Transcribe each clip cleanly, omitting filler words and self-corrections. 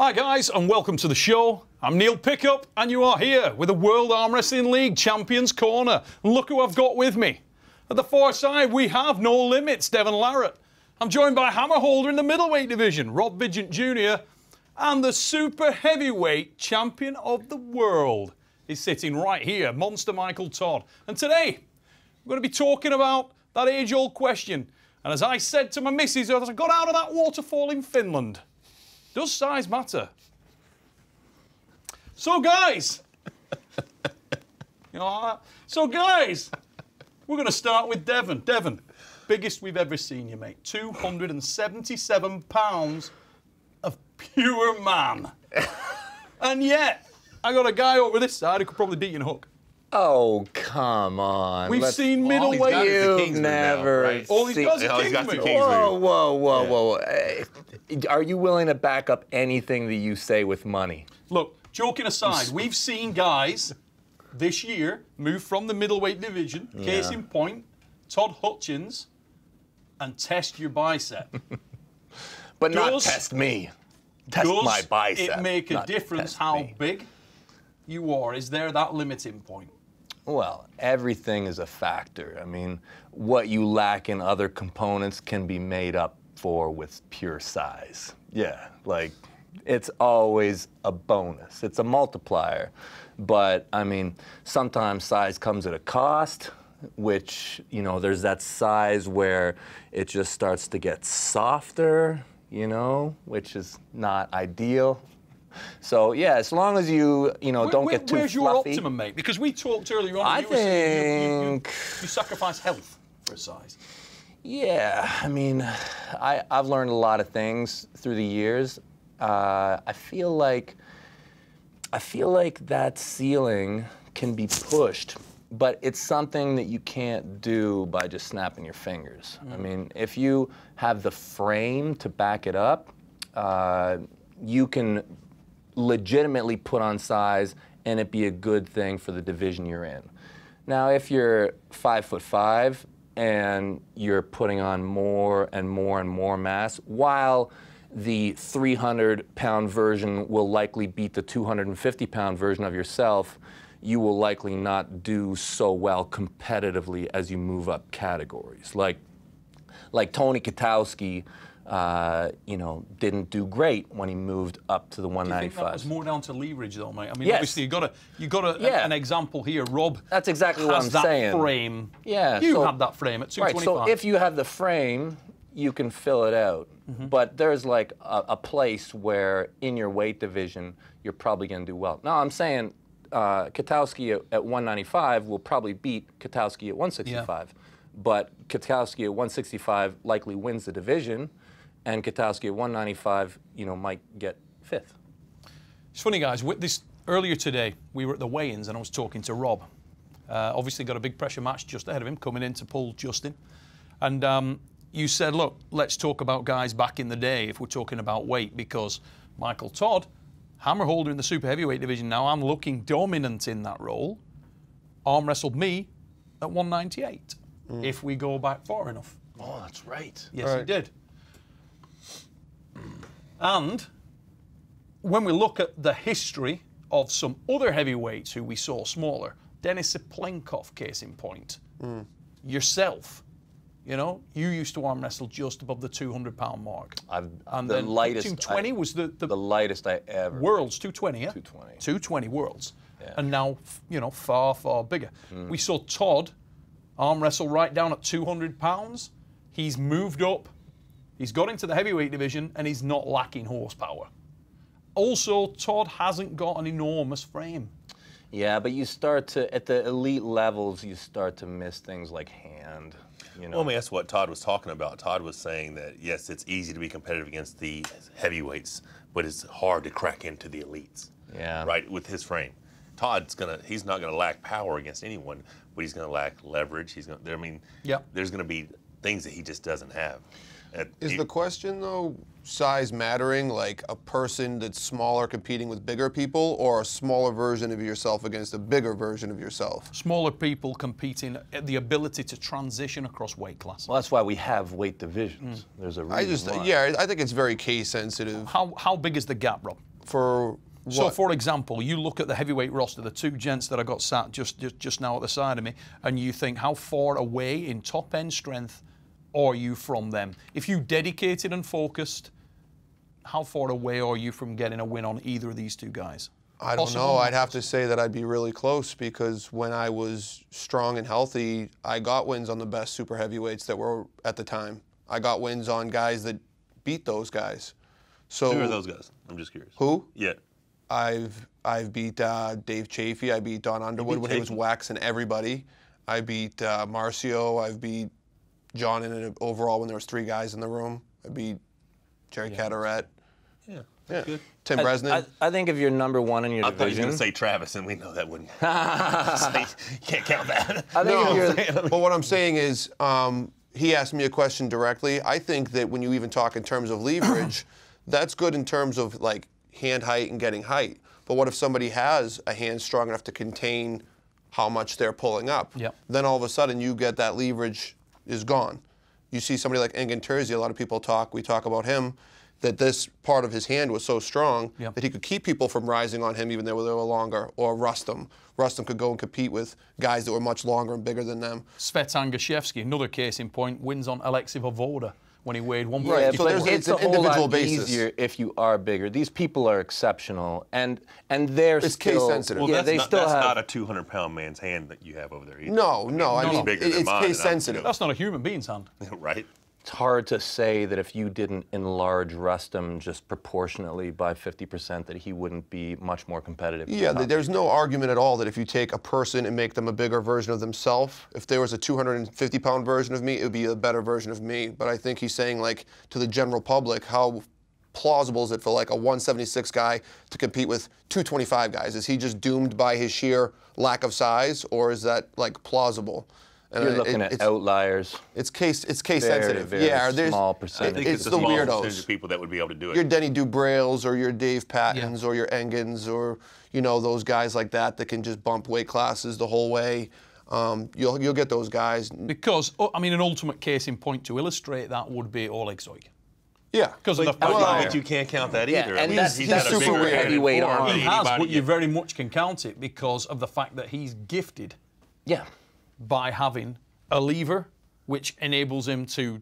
Hi guys, and welcome to the show. I'm Neil Pickup, and you are here with the World Arm Wrestling League Champions Corner. And look who I've got with me. At the far side, we have No Limits, Devon Larratt. I'm joined by hammer holder in the middleweight division, Rob Vigent Jr., and the super heavyweight champion of the world is sitting right here, Monster Michael Todd. And today, we're going to be talking about that age-old question. And as I said to my missus as I got out of that waterfall in Finland, does size matter? So guys, you know, we're going to start with Devon. Devon, biggest we've ever seen you, mate. 277 pounds of pure man. And yet, I got a guy over this side who could probably beat you in a hook. Oh, come on. We've seen middleweight. You've never All he's got is seen... a Kingsman. Whoa. Are you willing to back up anything that you say with money? Look, joking aside, we've seen guys this year move from the middleweight division, case in point, Todd Hutchins, and test your bicep. But not test me. Test my bicep. Does it make a difference how big you are? Is there that limiting point? Well, everything is a factor. I mean, what you lack in other components can be made up for with pure size. Yeah, like, it's always a bonus. It's a multiplier. But, I mean, sometimes size comes at a cost, which, you know, there's that size where it just starts to get softer, you know, which is not ideal. So, yeah, as long as you don't get too Where's fluffy. your optimum, mate? Because we talked earlier on, you were saying you sacrifice health for size. Yeah, I mean, I've learned a lot of things through the years. I feel like that ceiling can be pushed, but it's something that you can't do by just snapping your fingers. I mean, if you have the frame to back it up, you can legitimately put on size and it be a good thing for the division you're in. Now, if you're 5'5" and you're putting on more and more and more mass, while the 300-pound version will likely beat the 250-pound version of yourself, you will likely not do so well competitively as you move up categories. Like Tony Katowski, didn't do great when he moved up to the 195. Do you think that was more down to leverage, though, mate? I mean, obviously you got an example here. Rob, that's exactly what I'm saying. That frame. Yeah, you have that frame at 225. Right. So if you have the frame, you can fill it out. But there's like a place where in your weight division you're probably going to do well. Now I'm saying Katowski at 195 will probably beat Katowski at 165, but Katowski at 165 likely wins the division. And Katowski at 195, might get 5th. It's funny, guys. Earlier today, we were at the weigh-ins, and I was talking to Rob. Obviously, got a big pressure match just ahead of him, coming in to pull Justin. And you said, look, let's talk about guys back in the day if we're talking about weight, because Michael Todd, hammer holder in the super heavyweight division now, I'm looking dominant in that role, arm wrestled me at 198, if we go back far enough. Oh, that's right. Yes, he did. And when we look at the history of some other heavyweights who we saw smaller, Denis Saplenkov, case in point, yourself, you used to arm wrestle just above the 200-pound mark. And the then lightest 220 was the lightest I ever. Worlds 220, yeah. 220. 220 worlds, yeah. And now far bigger. We saw Todd arm wrestle right down at 200 pounds. He's moved up. He's got into the heavyweight division, and he's not lacking horsepower. Also, Todd hasn't got an enormous frame. Yeah, but you start to, at the elite levels, you start to miss things like hand. Well, I mean, that's what Todd was talking about. Todd was saying that, yes, it's easy to be competitive against the heavyweights, but it's hard to crack into the elites. Yeah. Right, with his frame. He's not gonna lack power against anyone, but he's gonna lack leverage. There's gonna be things that he just doesn't have. Is the question, though, size mattering, like a person that's smaller competing with bigger people, or a smaller version of yourself against a bigger version of yourself? Smaller people competing, the ability to transition across weight classes. Well, that's why we have weight divisions. There's a reason why. I think it's very case sensitive. How big is the gap, Rob? For what? So, for example, you look at the heavyweight roster, the two gents that I got sat just now at the side of me, and you think, how far away in top-end strength are you from them? If you dedicated and focused, how far away are you from getting a win on either of these two guys? I don't know. I'd have to say that I'd be really close, because when I was strong and healthy, I got wins on the best super heavyweights that were at the time. I got wins on guys that beat those guys. So who are those guys? I'm just curious. Who? Yeah. I've beat Dave Chafee. I beat Don Underwood when he was waxing everybody. I beat Marcio. I've beat John in an overall when there was 3 guys in the room. I beat Jerry Cadorette. Yeah. Yeah. Good. Tim Bresnan. I think if you're number 1 in your division. I thought you were going to say Travis, and we know that wouldn't. You can't count that. I think but what I'm saying is, he asked me a question directly. I think that when you even talk in terms of leverage, that's good in terms of like hand height and getting height. But what if somebody has a hand strong enough to contain how much they're pulling up? Yep. Then all of a sudden you get that leverage is gone. You see somebody like Engin Terzi, a lot of people we talk about him, that this part of his hand was so strong that he could keep people from rising on him even though they were longer. Or Rustam. Rustam could go and compete with guys that were much longer and bigger than them. Svetan Gashevsky, another case in point, wins on Alexei Vovoda when he weighed 150. Yeah, so it's an a whole individual lot basis. easier if you are bigger. These people are exceptional, and they're It's still case sensitive. Well, yeah, that's they not, still that's have. not a 200-pound man's hand that you have over there either. No, I mean, bigger than it's mine, case and I'm, sensitive. That's not a human being's hand. Right? It's hard to say that if you didn't enlarge Rustam just proportionately by 50%, that he wouldn't be much more competitive. Yeah, there's no argument at all that if you take a person and make them a bigger version of themselves, if there was a 250-pound version of me, it would be a better version of me. But I think he's saying, like, to the general public, how plausible is it for, like, a 176 guy to compete with 225 guys? Is he just doomed by his sheer lack of size, or is that, like, plausible? And You're looking at outliers. It's case sensitive. Very yeah, there's small I percentage. think It's it's a the small weirdos. percentage of people that would be able to do it. your Denny Dubrails or your Dave Pattons or your Engins or, you know, those guys like that can just bump weight classes the whole way. You'll get those guys. Because, I mean, an ultimate case in point to illustrate that would be Oleg Zoik. Yeah. Because of the fact But you can't count that either. Yeah, and that's he's got a super bigger weird. hand in Heavyweight form arm. than he has, anybody but you yet. very much can count it because of the fact that he's gifted Yeah. by having a lever which enables him to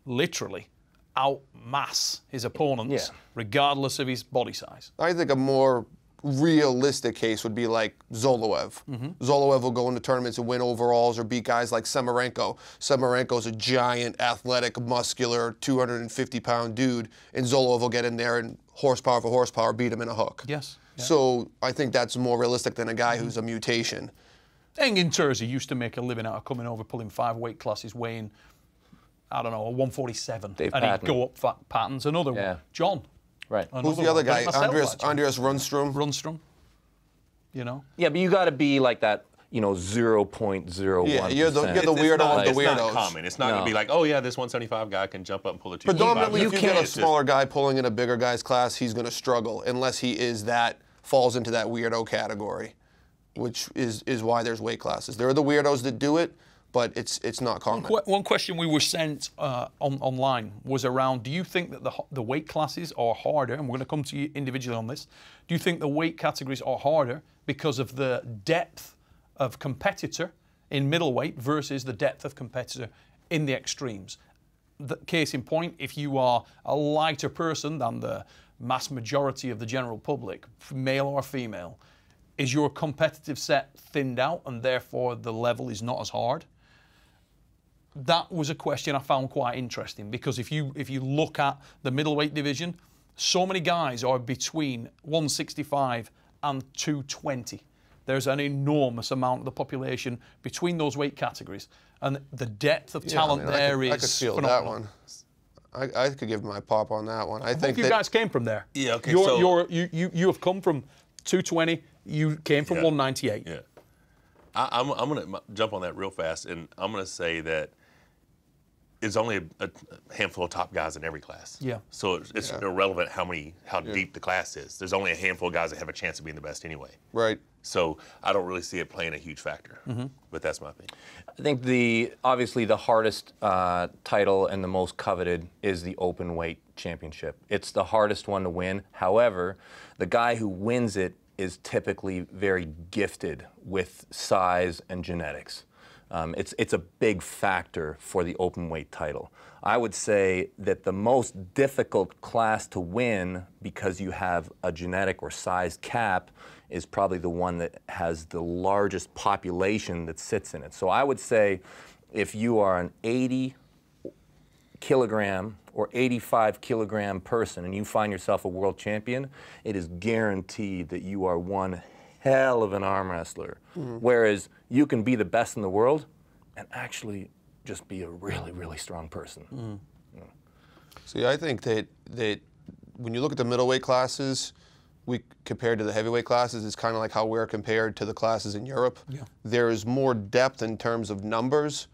literally outmass his opponents regardless of his body size. I think a more realistic case would be like Zoloev. Zoloev will go into tournaments and win overalls or beat guys like Semerenko. Semerenko's a giant, athletic, muscular, 250-pound dude, and Zoloev will get in there and horsepower for horsepower beat him in a hook. Yes. Yeah. So I think that's more realistic than a guy who's a mutation. Engin Terzi used to make a living out of coming over, pulling 5 weight classes, weighing, I don't know, a 147. Dave and Patton. he'd go up fat patterns. Another one. John. Right. Who's the other guy? Andreas Andreas Rundstrom? Rundstrom. You know? Yeah, but you got to be like that, 0.01%. Yeah, you're the weirdo of the It's weirdos. not common. It's not going to be like, oh yeah, this 175 guy can jump up and pull a 225. Predominantly, if you get a It's just- smaller guy pulling in a bigger guy's class, he's going to struggle unless he falls into that weirdo category, which is why there's weight classes. There are the weirdos that do it, but it's not common. One question we were sent online was around, do you think that the weight classes are harder, and we're going to come to you individually on this, do you think the weight categories are harder because of the depth of competitor in middleweight versus the depth of competitor in the extremes? The case in point, if you are a lighter person than the mass majority of the general public, male or female, is your competitive set thinned out and therefore the level is not as hard? That was a question I found quite interesting, because if you look at the middleweight division, so many guys are between 165 and 220. There's an enormous amount of the population between those weight categories, and the depth of talent there is I could feel phenomenal. that one. I could give my pop on that one. I think you guys came from there. Yeah, okay, you have come from 220. You came from 198. Yeah. I'm going to jump on that real fast, and I'm going to say that, there's only a handful of top guys in every class. Yeah. So it's irrelevant how deep the class is. There's only a handful of guys that have a chance of being the best anyway. Right. So I don't really see it playing a huge factor. But that's my opinion. I think obviously the hardest title and the most coveted is the open weight championship. It's the hardest one to win. However, the guy who wins it is typically very gifted with size and genetics. It's a big factor for the open weight title. I would say that the most difficult class to win, because you have a genetic or size cap, is probably the one that has the largest population that sits in it. So I would say if you are an 80 kilogram or 85 kilogram person and you find yourself a world champion, it is guaranteed that you are one hell of an arm wrestler. Whereas you can be the best in the world and actually just be a really, really strong person. See, I think that when you look at the middleweight classes, compared to the heavyweight classes, it's kind of like how we're compared to the classes in Europe. There is more depth in terms of numbers,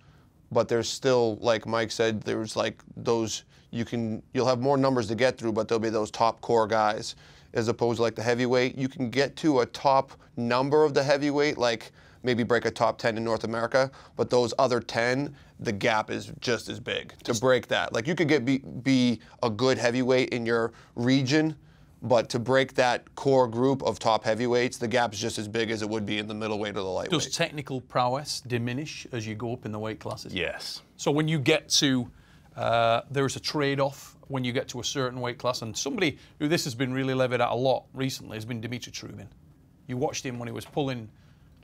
but there's still, like Mike said, there's like those, you'll have more numbers to get through, but there'll be those top core guys. As opposed to like the heavyweight, you can get to a top number of the heavyweight, like maybe break a top 10 in North America, but those other 10, the gap is just as big to break that. Like you could be a good heavyweight in your region, but to break that core group of top heavyweights, the gap is just as big as it would be in the middleweight or the lightweight. Does technical prowess diminish as you go up in the weight classes? Yes. So when you get to, there is a trade-off when you get to a certain weight class, and somebody who this has been really levied at a lot recently has been Dimitri Trubin. You watched him when he was pulling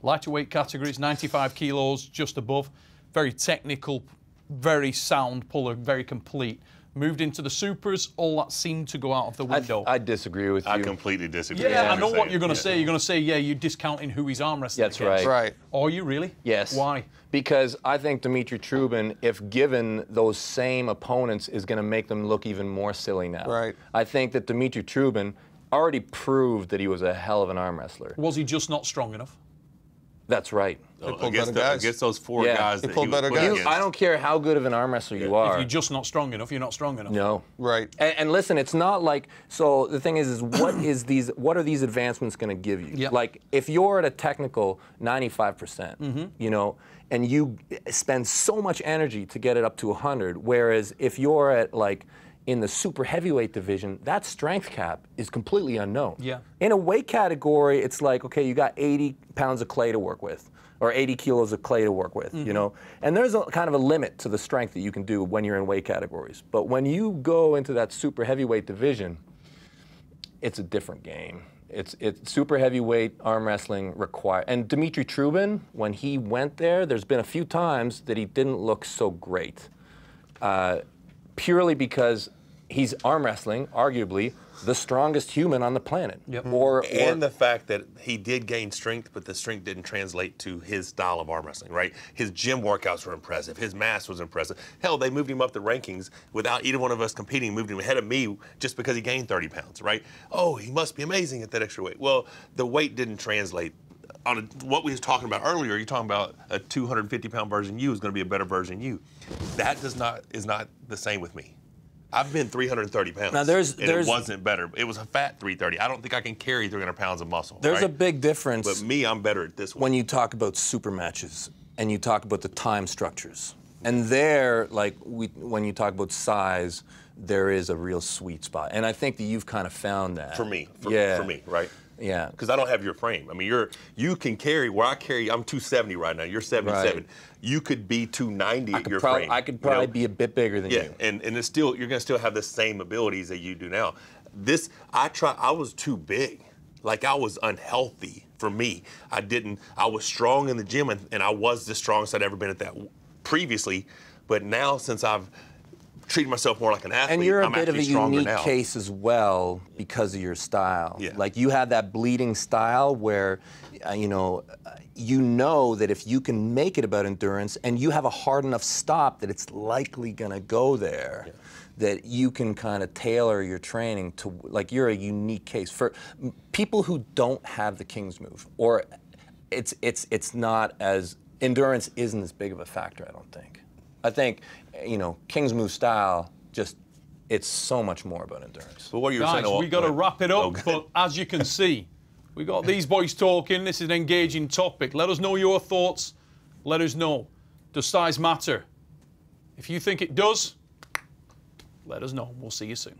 lighter weight categories, 95 kilos, just above. Very technical, very sound puller, very complete. Moved into the supers, all that seemed to go out of the window. I disagree with you. I completely disagree. Yeah, I know what you're going to say. You're going to say, yeah, you're discounting who he's arm wrestling That's against. right. Right. Are you really? Yes. Why? Because I think Dimitri Trubin, if given those same opponents, is going to make them look even more silly now. Right. I think that Dimitri Trubin already proved that he was a hell of an arm wrestler. Was he just not strong enough? That's right. Against those four guys that pulled better was guys. against. I don't care how good of an arm wrestler you are. If you're just not strong enough, you're not strong enough. No. Right. And listen, it's not like, so the thing is what are these advancements going to give you? Yep. Like if you're at a technical 95%, you know, and you spend so much energy to get it up to 100, whereas if you're at like in the super heavyweight division, that strength cap is completely unknown. Yeah. In a weight category, it's like, okay, you got 80 pounds of clay to work with, or 80 kilos of clay to work with, you know? And there's a kind of a limit to the strength that you can do when you're in weight categories. But when you go into that super heavyweight division, it's a different game. It's super heavyweight arm wrestling required. And Dimitri Trubin, when he went there, there's been a few times that he didn't look so great. Purely because he's arm wrestling, arguably, the strongest human on the planet. Yep. And the fact that he did gain strength, but the strength didn't translate to his style of arm wrestling, right? His gym workouts were impressive. His mass was impressive. Hell, they moved him up the rankings without either one of us competing, moved him ahead of me just because he gained 30 pounds, right? Oh, he must be amazing at that extra weight. Well, the weight didn't translate. What we was talking about earlier, you're talking about a 250-pound version of you is going to be a better version of you. That is not the same with me. I've been 330 pounds. Now it wasn't better. It was a fat 330. I don't think I can carry 300 pounds of muscle. There's right? a big difference. But me, I'm better at this one. When you talk about super matches and you talk about the time structures, and there, like when you talk about size, there is a real sweet spot. And I think that you've kind of found that. For me, right? Yeah. Because I don't have your frame. I mean, you can carry where I carry. I'm 270 right now. You're 77. Right. You could be 290 at your frame. I could probably be a bit bigger than you. And it's still, you're gonna still have the same abilities that you do now. I was too big. Like I was unhealthy for me. I was strong in the gym and I was the strongest I'd ever been at that previously. But now since I've treated myself more like an athlete, and you're a I'm bit of a unique case as well because of your style. Yeah. Like you have that bleeding style where, you know that if you can make it about endurance and you have a hard enough stop that it's likely going to go there, that you can kind of tailor your training to, like you're a unique case. For people who don't have the King's move, or it's not as, endurance isn't as big of a factor, I don't think. I think, King's move style, it's so much more about endurance. But what you're Guys, saying, we got to wrap it up, Okay. but as you can see, we got these boys talking. This is an engaging topic. Let us know your thoughts. Let us know. Does size matter? If you think it does, let us know. We'll see you soon.